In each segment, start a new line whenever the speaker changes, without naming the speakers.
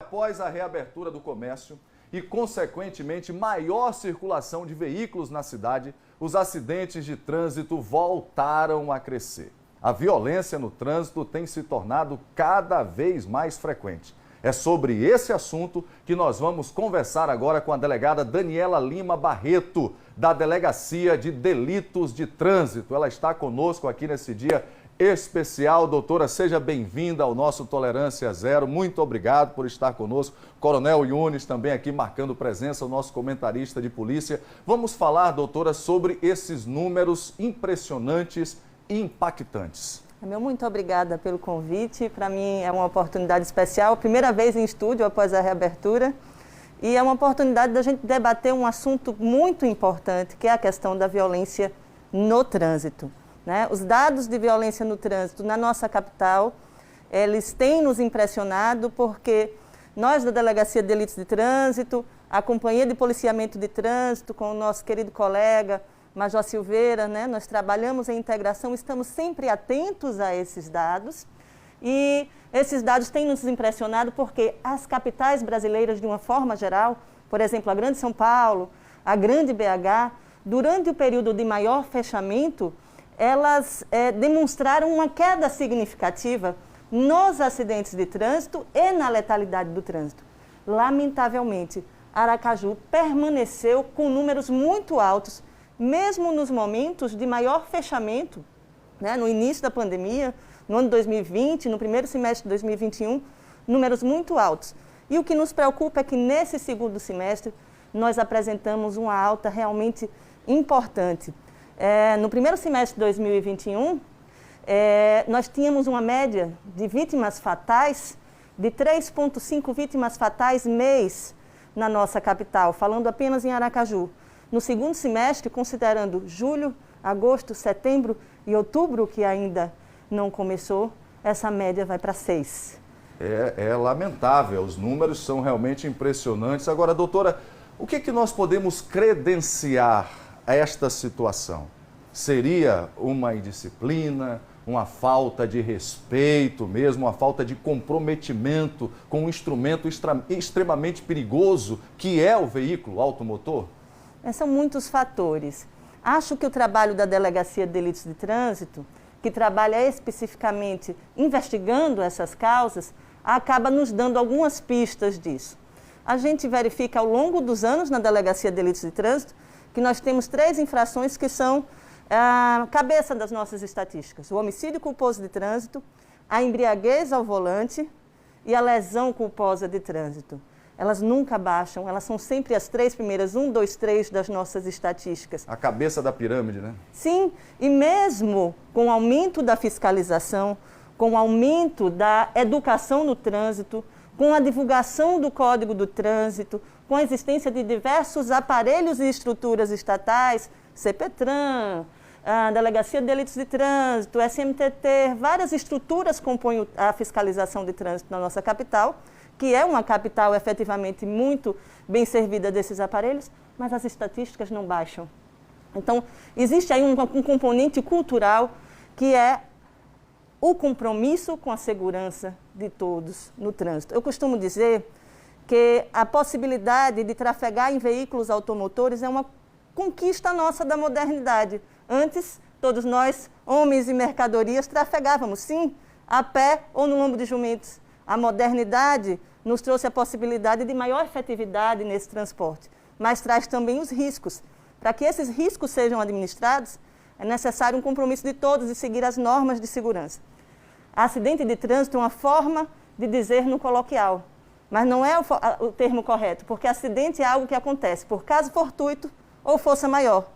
Após a reabertura do comércio e, consequentemente, maior circulação de veículos na cidade, os acidentes de trânsito voltaram a crescer. A violência no trânsito tem se tornado cada vez mais frequente. É sobre esse assunto que nós vamos conversar agora com a delegada Daniela Lima Barreto, da Delegacia de Delitos de Trânsito. Ela está conosco aqui nesse dia especial. Doutora, seja bem-vinda ao nosso Tolerância Zero. Muito obrigado por estar conosco. Coronel Yunes também aqui marcando presença, o nosso comentarista de polícia. Vamos falar, doutora, sobre esses números impressionantes e impactantes.
Meu muito obrigada pelo convite. Para mim é uma oportunidade especial, primeira vez em estúdio após a reabertura. E é uma oportunidade da gente debater um assunto muito importante, que é a questão da violência no trânsito. Os dados de violência no trânsito na nossa capital, eles têm nos impressionado porque nós da Delegacia de Delitos de Trânsito, a Companhia de Policiamento de Trânsito, com o nosso querido colega Major Silveira, nós trabalhamos em integração, estamos sempre atentos a esses dados e esses dados têm nos impressionado porque as capitais brasileiras, de uma forma geral, por exemplo, a Grande São Paulo, a Grande BH, durante o período de maior fechamento, elas demonstraram uma queda significativa nos acidentes de trânsito e na letalidade do trânsito. Lamentavelmente, Aracaju permaneceu com números muito altos, mesmo nos momentos de maior fechamento, no início da pandemia, no ano de 2020, no primeiro semestre de 2021, números muito altos. E o que nos preocupa é que nesse segundo semestre nós apresentamos uma alta realmente importante. No primeiro semestre de 2021, nós tínhamos uma média de vítimas fatais de 3,5 vítimas fatais mês na nossa capital, falando apenas em Aracaju. No segundo semestre, considerando julho, agosto, setembro e outubro, que ainda não começou, essa média vai para 6.
É lamentável, os números são realmente impressionantes. Agora, doutora, o que nós podemos credenciar a esta situação? Seria uma indisciplina, uma falta de respeito mesmo, uma falta de comprometimento com um instrumento extremamente perigoso que é o veículo automotor?
São muitos fatores. Acho que o trabalho da Delegacia de Delitos de Trânsito, que trabalha especificamente investigando essas causas, acaba nos dando algumas pistas disso. A gente verifica ao longo dos anos na Delegacia de Delitos de Trânsito que nós temos 3 infrações que são a cabeça das nossas estatísticas: o homicídio culposo de trânsito, a embriaguez ao volante e a lesão culposa de trânsito. Elas nunca baixam, elas são sempre as 3 primeiras, 1, 2, 3 das nossas estatísticas.
A cabeça da pirâmide, né?
Sim, e mesmo com o aumento da fiscalização, com o aumento da educação no trânsito, com a divulgação do Código do Trânsito, com a existência de diversos aparelhos e estruturas estatais, CPTRAN, a Delegacia de Delitos de Trânsito, SMTT, várias estruturas compõem a fiscalização de trânsito na nossa capital, que é uma capital efetivamente muito bem servida desses aparelhos, mas as estatísticas não baixam. Então, existe aí um componente cultural que é o compromisso com a segurança de todos no trânsito. Eu costumo dizer que a possibilidade de trafegar em veículos automotores é uma conquista nossa da modernidade. Antes, todos nós, homens e mercadorias, trafegávamos, sim, a pé ou no lombo de jumentos. A modernidade nos trouxe a possibilidade de maior efetividade nesse transporte, mas traz também os riscos. Para que esses riscos sejam administrados, é necessário um compromisso de todos de seguir as normas de segurança. Acidente de trânsito é uma forma de dizer no coloquial, mas não é o termo correto, porque acidente é algo que acontece por caso fortuito ou força maior.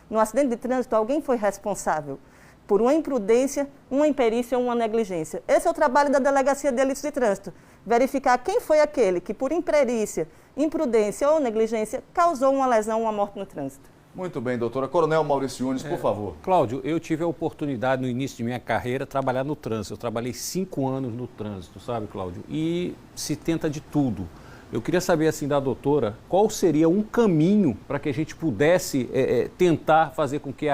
No acidente de trânsito, alguém foi responsável por uma imprudência, uma imperícia ou uma negligência. Esse é o trabalho da Delegacia de Delitos de Trânsito. Verificar quem foi aquele que, por imperícia, imprudência ou negligência, causou uma lesão ou uma morte no trânsito.
Muito bem, doutora. Coronel Maurício Yunes, por favor.
Cláudio, eu tive a oportunidade no início de minha carreira trabalhar no trânsito. Eu trabalhei 5 anos no trânsito, sabe, Cláudio? E se tenta de tudo. Eu queria saber, assim, da doutora, qual seria um caminho para que a gente pudesse tentar fazer com que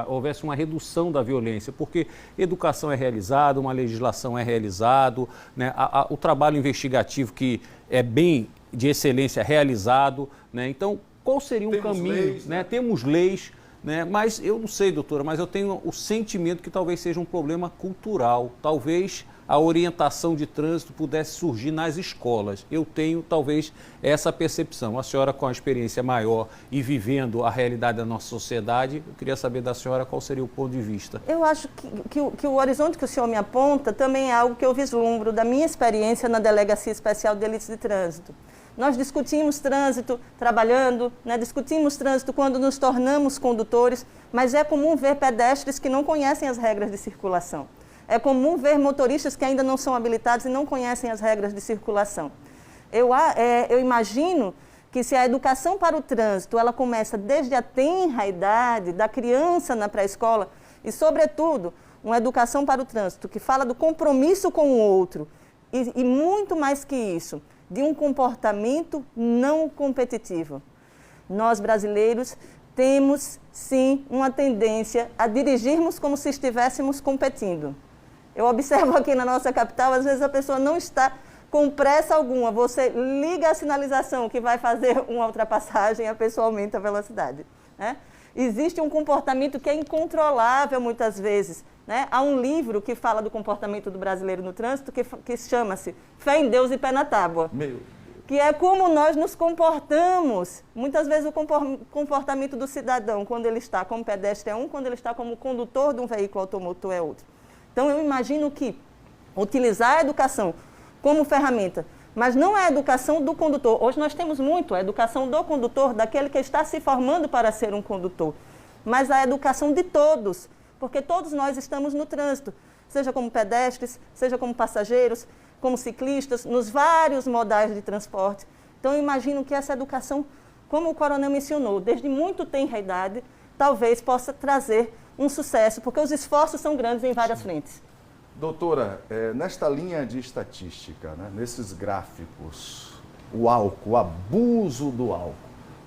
houvesse uma redução da violência, porque educação é realizada, uma legislação é realizada, né? O trabalho investigativo que é bem de excelência realizado, né? Então, qual seria um caminho?
Leis, né?
Temos leis, né? Mas eu não sei, doutora, mas eu tenho o sentimento que talvez seja um problema cultural. Talvez a orientação de trânsito pudesse surgir nas escolas. Eu tenho, talvez, essa percepção. A senhora, com a experiência maior e vivendo a realidade da nossa sociedade, eu queria saber da senhora qual seria o ponto de vista.
Eu acho que o horizonte que o senhor me aponta também é algo que eu vislumbro da minha experiência na Delegacia Especial de Delitos de Trânsito. Nós discutimos trânsito trabalhando, né? Discutimos trânsito quando nos tornamos condutores, mas é comum ver pedestres que não conhecem as regras de circulação. É comum ver motoristas que ainda não são habilitados e não conhecem as regras de circulação. Eu imagino que se a educação para o trânsito ela começa desde a tenra idade, da criança na pré-escola, e, sobretudo, uma educação para o trânsito que fala do compromisso com o outro, e muito mais que isso, de um comportamento não competitivo. Nós, brasileiros, temos, sim, uma tendência a dirigirmos como se estivéssemos competindo. Eu observo aqui na nossa capital, às vezes a pessoa não está com pressa alguma. Você liga a sinalização que vai fazer uma ultrapassagem, a pessoa aumenta a velocidade, né? Existe um comportamento que é incontrolável muitas vezes, né? Há um livro que fala do comportamento do brasileiro no trânsito que chama-se Fé em Deus e Pé na Tábua. Que é como nós nos comportamos. Muitas vezes o comportamento do cidadão, quando ele está como pedestre, é um, quando ele está como condutor de um veículo automotor, é outro. Então, eu imagino que utilizar a educação como ferramenta, mas não é a educação do condutor. Hoje nós temos muito a educação do condutor, daquele que está se formando para ser um condutor, mas a educação de todos, porque todos nós estamos no trânsito, seja como pedestres, seja como passageiros, como ciclistas, nos vários modais de transporte. Então, eu imagino que essa educação, como o coronel mencionou, desde muito tenra idade, talvez possa trazer um sucesso, porque os esforços são grandes em várias frentes.
Doutora, nesta linha de estatística, né, nesses gráficos, o álcool, o abuso do álcool,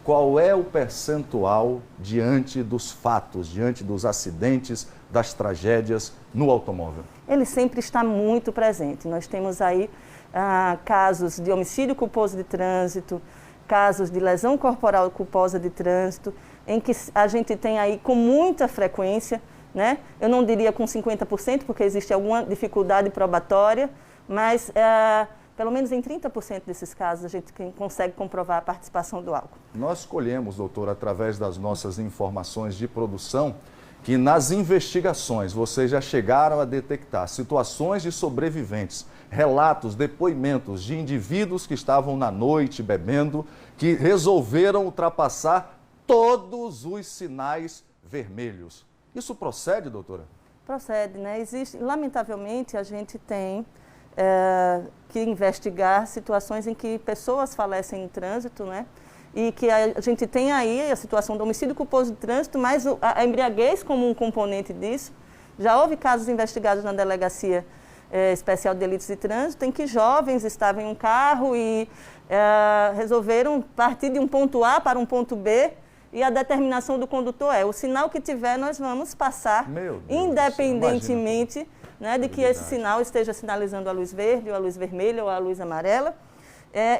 qual é o percentual diante dos fatos, diante dos acidentes, das tragédias no automóvel? Ele sempre está muito presente. Nós temos aí casos de homicídio culposo de trânsito, casos de lesão corporal culposa de trânsito, em que a gente tem aí com muita frequência, né? Eu não diria com 50%, porque existe alguma dificuldade probatória, mas pelo menos em 30% desses casos a gente consegue comprovar a participação do álcool. Nós escolhemos, doutor, através das nossas informações de produção, que nas investigações vocês já chegaram a detectar situações de sobreviventes, relatos, depoimentos de indivíduos que estavam na noite bebendo, que resolveram ultrapassar todos os sinais vermelhos. Isso procede, doutora? Procede, né? Lamentavelmente, a gente tem que investigar situações em que pessoas falecem no trânsito, né? E que a gente tem aí a situação do homicídio culposo de trânsito, mas a embriaguez como um componente disso. Já houve casos investigados na Delegacia Especial de Delitos de Trânsito, em que jovens estavam em um carro e resolveram partir de um ponto A para um ponto B, e a determinação do condutor o sinal que tiver nós vamos passar, independentemente, né, de que esse sinal esteja sinalizando a luz verde, ou a luz vermelha, ou a luz amarela.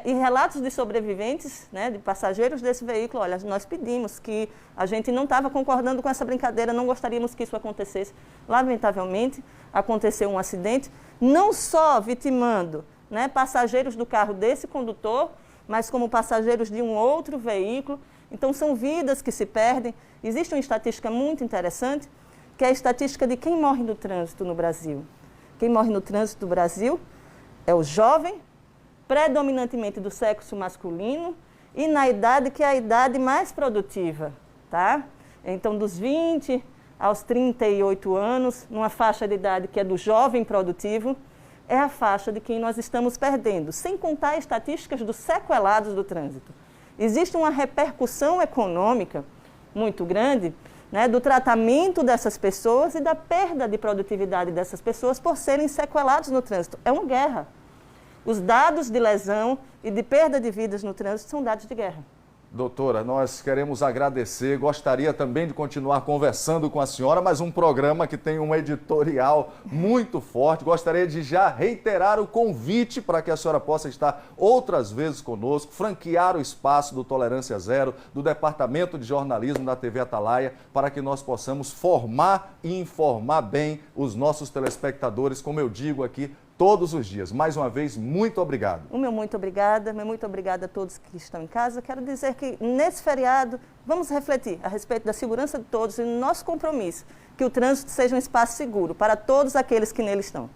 E relatos de sobreviventes, né, de passageiros desse veículo, olha, nós pedimos que a gente não estava concordando com essa brincadeira, não gostaríamos que isso acontecesse. Lamentavelmente, aconteceu um acidente, não só vitimando, né, passageiros do carro desse condutor, mas como passageiros de um outro veículo. Então, são vidas que se perdem. Existe uma estatística muito interessante, que é a estatística de quem morre no trânsito no Brasil. Quem morre no trânsito no Brasil é o jovem, predominantemente do sexo masculino, e na idade que é a idade mais produtiva, tá? Então, dos 20 aos 38 anos, numa faixa de idade que é do jovem produtivo, é a faixa de quem nós estamos perdendo, sem contar estatísticas dos sequelados do trânsito. Existe uma repercussão econômica muito grande, né, do tratamento dessas pessoas e da perda de produtividade dessas pessoas por serem sequelados no trânsito. É uma guerra. Os dados de lesão e de perda de vidas no trânsito são dados de guerra. Doutora, nós queremos agradecer, gostaria também de continuar conversando com a senhora, mas um programa que tem um editorial muito forte. Gostaria de já reiterar o convite para que a senhora possa estar outras vezes conosco, franquear o espaço do Tolerância Zero, do Departamento de Jornalismo da TV Atalaia, para que nós possamos formar e informar bem os nossos telespectadores, como eu digo aqui, todos os dias. Mais uma vez, muito obrigado.
O meu muito obrigada a todos que estão em casa. Quero dizer que nesse feriado vamos refletir a respeito da segurança de todos e no nosso compromisso que o trânsito seja um espaço seguro para todos aqueles que nele estão.